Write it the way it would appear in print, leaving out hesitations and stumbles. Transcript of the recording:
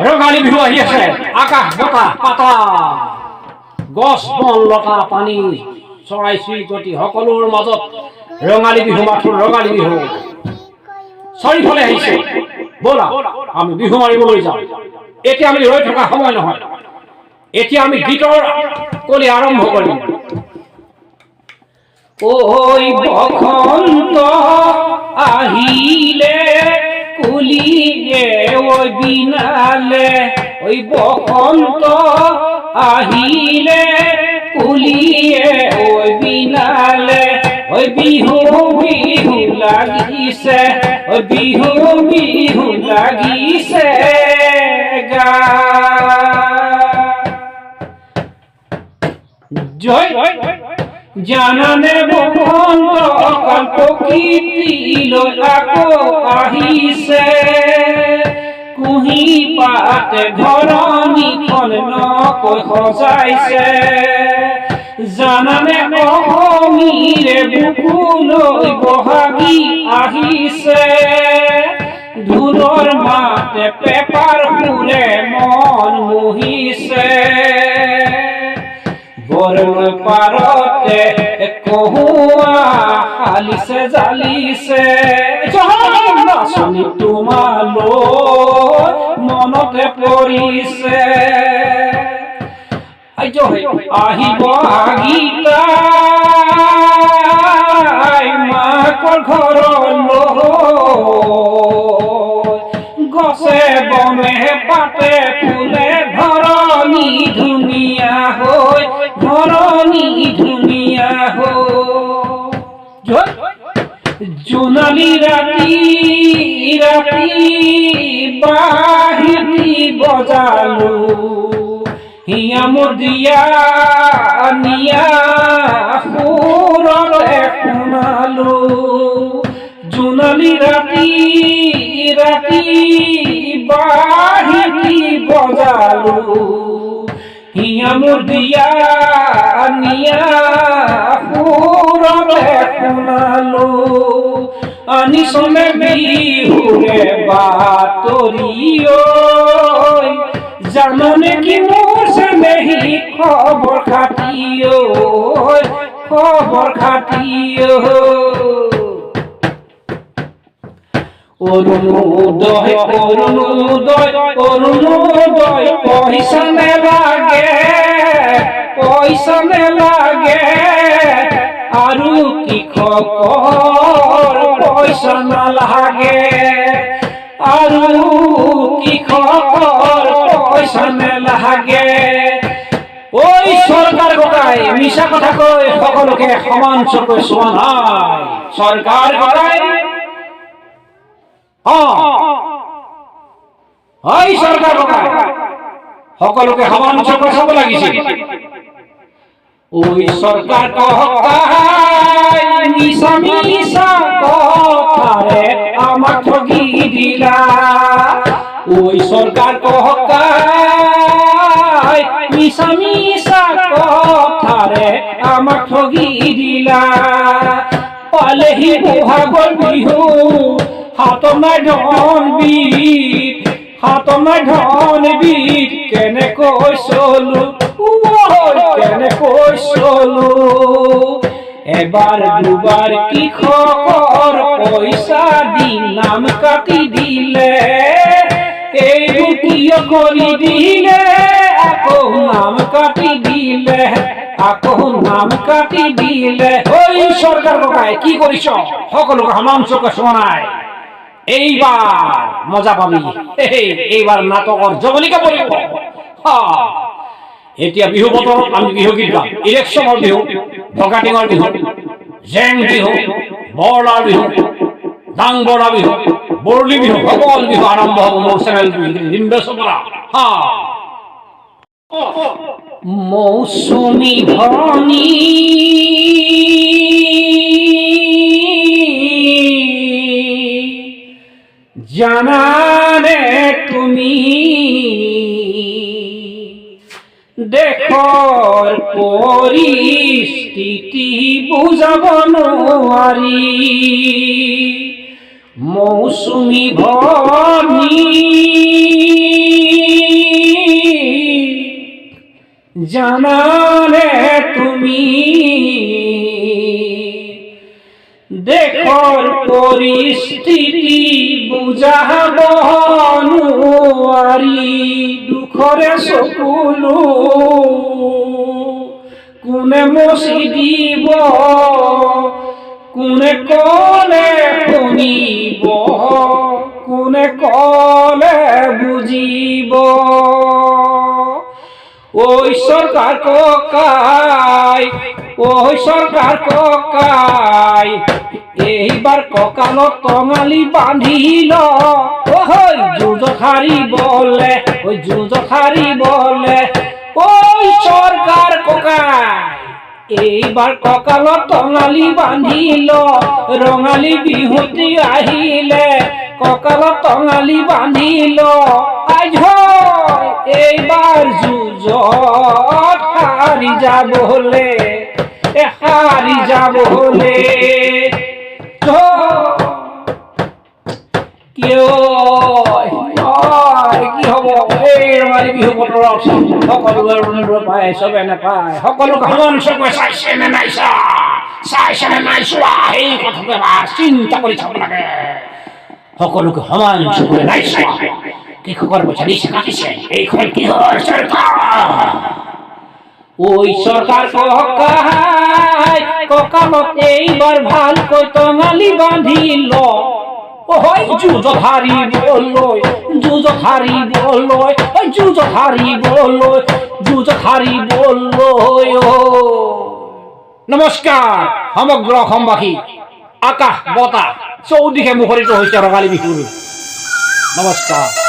ৰঙালী বিহু আহি আছে। আকাশ বতাহ পাতা গছ বন লতা পানী চৰাই চিৰিকটি সকলোৰ মাজত ৰঙালী বিহু মাথোঁ ৰঙালী বিহু চাৰিওফালে আহিছে। ব'লা আমি বিহু মাৰিবলৈ যাওঁ। এতিয়া আমি ৰৈ থকা সময় নহয়, এতিয়া আমি গীতৰ কলি আৰম্ভ কৰিম। ওই বসন্ত আহিলে কুলিয়ে ওই বিনালে, ওই বসন্ত আহিলে কুলিয়ে ওই বিনালে, ওই বিহু বিহু লাগিছে, ওই বিহু বিহু লাগিছে গা। জয় জানানে বসন্ত কাল প্ৰকৃতিলৈ আকৌ আহিছে, কুঁহি পাতে ধৰণীখন নকৈ সজাইছে। জানানে অসমীৰে বুকুলৈ বহাগী আহিছে, ঢোলৰ মাতে পেপাৰ সুৰে মন মোহিছে। বৰলৈ পাৰতে কহুৱা হালিছে জালিছে, নাচনি তোমালৈ মনতে পৰিছে। আহিব আগিতাই মাকৰ ঘৰলৈ, গছে বনে পাতে ফুলে ধৰণী ধুনীয়া হৈ, ধৰণী ধুনীয়া হৈ। জোনালী ৰাতি ৰাতি বাঁহী বজালো, হিয়া মদিয়া নিয়া সুৰলে শুনালো। জোনালী ৰাতি ৰাতি বাঁহী বজালো, হিয়া মদিয়া নিয়া সুৰলে শুনালো। আনিছনে বিহুৰে বাতৰি ঐ, জাননে কি মোৰ চেনেহী খবৰ খাতি ঐ, খবৰ খাতি ঐ। অৰুণোদয় অৰুণোদয় অৰুণোদয় পইচা নেলাগে, পইচা নেলাগে, আৰু কৃষকৰ পইচা নালাগে, আৰু কৃষকৰ পইচা নেলাগে। ঐ চৰকাৰ ককাই মিছা কথা কৈ সকলোকে সমান চকুৰে চোৱা নাই। চৰকাৰ ককাই চৰকাৰ ককাই সকলোকে সমান চকুৰে চাব লাগিছিল। ঐ চৰকাৰ ককাই মিছা মিছা কথাৰে আমাক ঠগি দিলা। ঐ চৰকাৰ ককাই মিছা মিছা কথাৰে আমাক ঠগি দিলা। পালেহি বহাগৰ বিহু হাতত নাই ধন বিধ, হাতত নাই ধন বিধ, কেনেকৈ চলো কেনেকৈ চলো। এবাৰ দুবাৰ কৃষকৰ পইচা দি নাম কাটি দিলে, এইবোৰ কিয় কৰি দিলে, আকৌ নাম কাটি দিলে, আকৌ নাম কাটি দিলে। ঐ চৰকাৰ ককাই কি কৰিছ, সকলোকে সমান চকুৰে চোৱা নাই। এইবাৰ মজা পাবি, এইবাৰ নাটকৰ জমনিকা পৰিব। এতিয়া বিহু বতৰত আমি বিহু গীত গাম। ইলেকশ্যনৰ বিহু, ভগাটিঙৰ বিহু, জেং বিহু, বৰলাৰ বিহু, ডাংবৰা বিহু, বৰলি বিহু, সকল বিহু আৰম্ভ হ'ব মোৰ চেনেল নিম্বেশৰ পৰা। মৌচুমী ধৰণী জানানে তুমি, দেশৰ পৰিস্থিতি বুজাব নোৱাৰি, মৌসুমি ভনি জানালে তুমি দেখৰ পৰিস্থিতি বুঝাব নোৱাৰি দুখৰে চকুলো কোনে মচি দিব কোনে কলে শুনিব কোনে কলে বুজিব ওই সরকার ককাই ওই সরকার ককাই এইবার ককালত টঙালি বান্ধিল ওই যুঁজখারি বলে ওই যুঁজখারি বলে ওই সরকার ককাই এইবার ককালত টঙালি বান্ধিল রঙালী বিহুতি আহিলে ককালত টঙালি বান্ধিল আজ এইবার যুঁজত হারি যাব হলে হারি যাব হলে কিয় কি হব এই ৰঙালী বিহু বতৰত সকলো পায় চবে নাপায় সকলোকে সমান চকুৱে চাইছে নে নাইছা চাইছে নে নাইছোৱা এই কথাটো এবাৰ চিন্তা কৰি চাব লাগে সকলোকে সমান চকুৱে নাইছোৱা কৃষকৰ পইচা দিছে কাটিছে এইখন কিহৰ চৰকাৰ ওই সৰকাৰ ককাই ককালত এইবাৰ ভালকৈ টঙালি বান্ধিল ওই যুঁজত হাৰিবলৈ যুঁজত হাৰিবলৈ যুঁজত হাৰিবলৈ যুঁজত হাৰিবলৈ নমস্কাৰ সমগ্ৰ অসমবাসী আকাশ বতাহ চৌদিশে মুখৰিত হৈছে ৰঙালী বিহুৰ নমস্কাৰ।